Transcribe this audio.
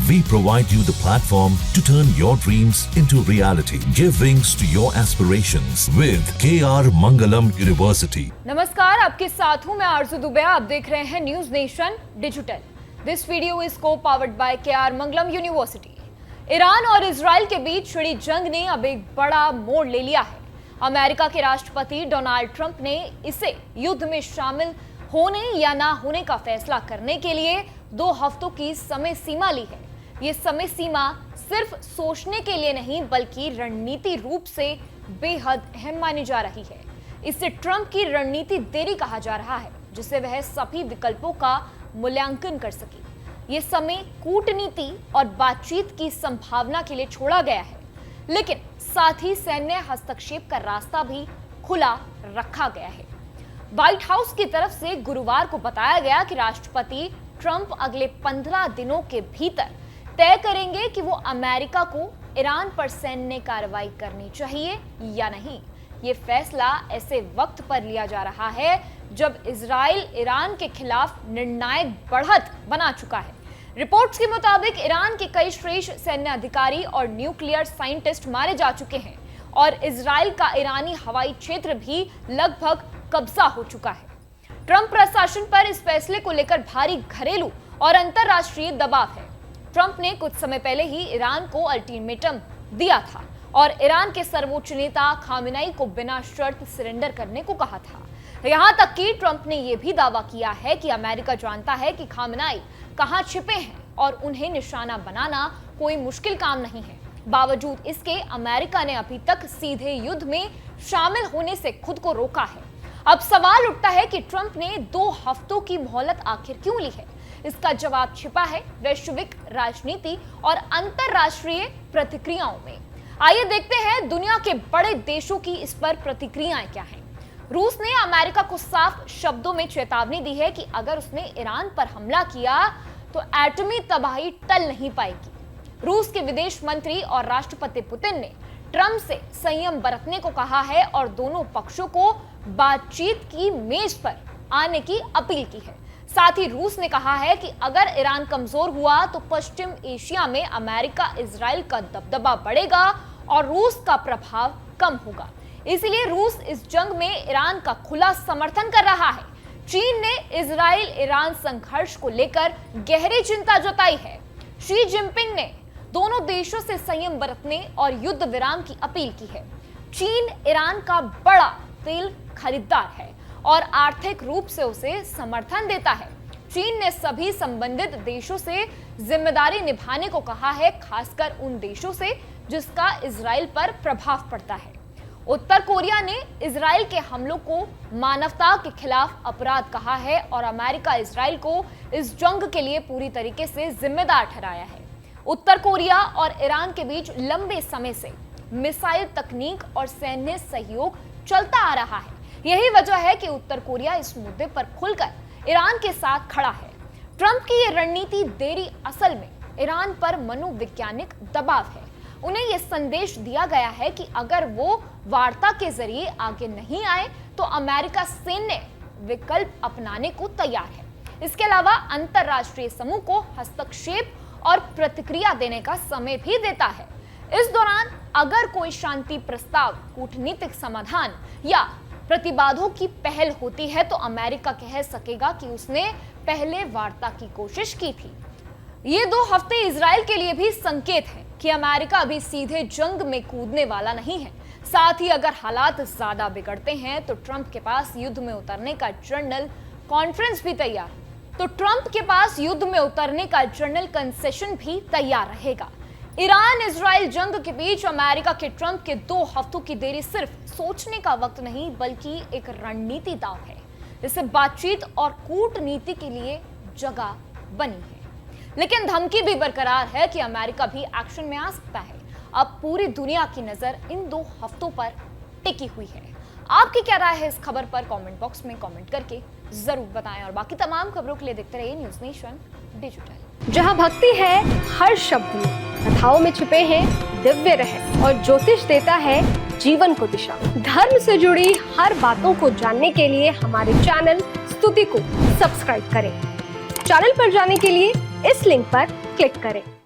We provide you the platform to turn your dreams into reality. Give wings to your aspirations with KR Mangalam University. नमस्कार, आपके साथ हूं मैं आरजू दुबे। आप देख रहे हैं News Nation digital. This video is co-powered by KR Mangalam University. Iran और इजराइल के बीच छिड़ी जंग ने अब एक बड़ा मोड़ ले लिया है। अमेरिका के राष्ट्रपति डोनाल्ड ट्रंप ने इसे युद्ध में शामिल होने या ना होने का फैसला करने के लिए 2 हफ्तों की समय सीमा ली है। ये समय सीमा सिर्फ सोचने के लिए नहीं बल्कि रणनीति रूप से बेहद अहम मानी जा रही है। इसे ट्रंप की रणनीति देरी कहा जा रहा है, जिससे वह सभी विकल्पों का मूल्यांकन कर सके। ये समय कूटनीति और बातचीत की संभावना के लिए छोड़ा गया है, लेकिन साथ ही सैन्य हस्तक्षेप का रास्ता भी खुला रखा गया है। व्हाइट हाउस की तरफ से गुरुवार को बताया गया कि राष्ट्रपति ट्रंप अगले 15 दिनों के भीतर तय करेंगे कि वो अमेरिका को ईरान पर सैन्य कार्रवाई करनी चाहिए या नहीं। ये फैसला ऐसे वक्त पर लिया जा रहा है जब इजराइल ईरान के खिलाफ निर्णायक बढ़त बना चुका है। रिपोर्ट्स के मुताबिक ईरान के कई श्रेष्ठ सैन्य अधिकारी और न्यूक्लियर साइंटिस्ट मारे जा चुके हैं और इजराइल का ईरानी हवाई क्षेत्र भी लगभग कब्जा हो चुका है। ट्रंप प्रशासन पर इस फैसले को लेकर भारी घरेलू और अंतर्राष्ट्रीय दबाव है। ट्रंप ने कुछ समय पहले ही ईरान को अल्टीमेटम दिया था और ईरान के सर्वोच्च नेता खामेनेई को बिना शर्त सरेंडर करने को कहा था। यहां तक कि ट्रंप ने यह भी दावा किया है कि अमेरिका जानता है कि खामेनेई कहां छिपे हैं और उन्हें निशाना बनाना कोई मुश्किल काम नहीं है। बावजूद इसके अमेरिका ने अभी तक सीधे युद्ध में शामिल होने से खुद को रोका है। अब सवाल उठता है कि ट्रंप ने 2 हफ्तों की मोहलत आखिर क्यों ली है। इसका जवाब छिपा है वैश्विक राजनीति और अंतरराष्ट्रीय प्रतिक्रियाओं में। आइए देखते हैं दुनिया के बड़े देशों की इस पर प्रतिक्रियाएं क्या हैं। रूस ने अमेरिका को साफ शब्दों में चेतावनी दी है कि अगर उसने ईरान पर हमला किया तो एटमी तबाही टल नहीं पाएगी। रूस के विदेश मंत्री और राष्ट्रपति पुतिन ने ट्रंप से संयम बरतने को कहा है और दोनों पक्षों को बातचीत की मेज पर आने की अपील की है। साथ ही रूस ने कहा है कि अगर ईरान कमजोर हुआ तो पश्चिम एशिया में अमेरिका इजराइल का दबदबा बढ़ेगा और रूस का प्रभाव कम होगा। इसलिए रूस इस जंग में ईरान का खुला समर्थन कर रहा है। चीन ने इजराइल ईरान संघर्ष को लेकर गहरी चिंता जताई है। शी जिनपिंग ने दोनों देशों से संयम बरतने और युद्ध विराम की अपील की है। चीन ईरान का बड़ा तेल खरीदार है और आर्थिक रूप से उसे समर्थन देता है। चीन ने सभी संबंधित देशों से जिम्मेदारी निभाने को कहा है, खासकर उन देशों से जिसका इजराइल पर प्रभाव पड़ता है। उत्तर कोरिया ने इजराइल के हमलों को मानवता के खिलाफ अपराध कहा है और अमेरिका इजराइल को इस जंग के लिए पूरी तरीके से जिम्मेदार ठहराया है। उत्तर कोरिया और ईरान के बीच लंबे समय से मिसाइल तकनीक और सैन्य सहयोग चलता आ रहा है। यही वजह है कि उत्तर कोरिया इस मुद्दे पर खुलकर ईरान के साथ खड़ा है। ट्रंप की ये रणनीति देरी असल में ईरान पर मनोवैज्ञानिक दबाव है। उन्हें यह संदेश दिया गया है कि अगर वो वार्ता के जरिए आगे नहीं आए तो अमेरिका सैन्य विकल्प अपनाने को तैयार है। इसके अलावा अंतरराष्ट्रीय समूह को हस्तक्षेप और प्रतिक्रिया देने का समय भी देता है। इस दौरान अगर कोई शांति प्रस्ताव, कूटनीतिक समाधान या प्रतिवादों की पहल होती है तो अमेरिका कह सकेगा कि उसने पहले वार्ता की कोशिश की थी। ये 2 हफ्ते इजराइल के लिए भी संकेत है कि अमेरिका अभी सीधे जंग में कूदने वाला नहीं है। साथ ही अगर हालात ज्यादा बिगड़ते हैं तो ट्रंप के पास युद्ध में उतरने का जनरल कॉन्फ्रेंस भी तैयार जनरल कंसेशन भी तैयार रहेगा। ईरान इजराइल जंग के बीच अमेरिका के ट्रंप के 2 हफ्तों की देरी सिर्फ सोचने का वक्त नहीं बल्कि एक रणनीति दांव है। इससे बातचीत और कूटनीति के लिए जगह बनी है। लेकिन धमकी भी बरकरार है कि अमेरिका भी एक्शन में आ सकता है। अब पूरी दुनिया की नजर इन 2 हफ्तों पर टिकी हुई है। आपकी क्या राय है इस खबर पर कमेंट बॉक्स में कमेंट करके जरूर बताएं और बाकी तमाम खबरों के लिए देखते रहिए न्यूज नेशन डिजिटल। जहां भक्ति है हर शब्द में, कथाओं में छुपे हैं दिव्य रहस्य और ज्योतिष देता है जीवन को दिशा। धर्म से जुड़ी हर बातों को जानने के लिए हमारे चैनल स्तुति को सब्सक्राइब करें। चैनल पर जाने के लिए इस लिंक पर क्लिक करें।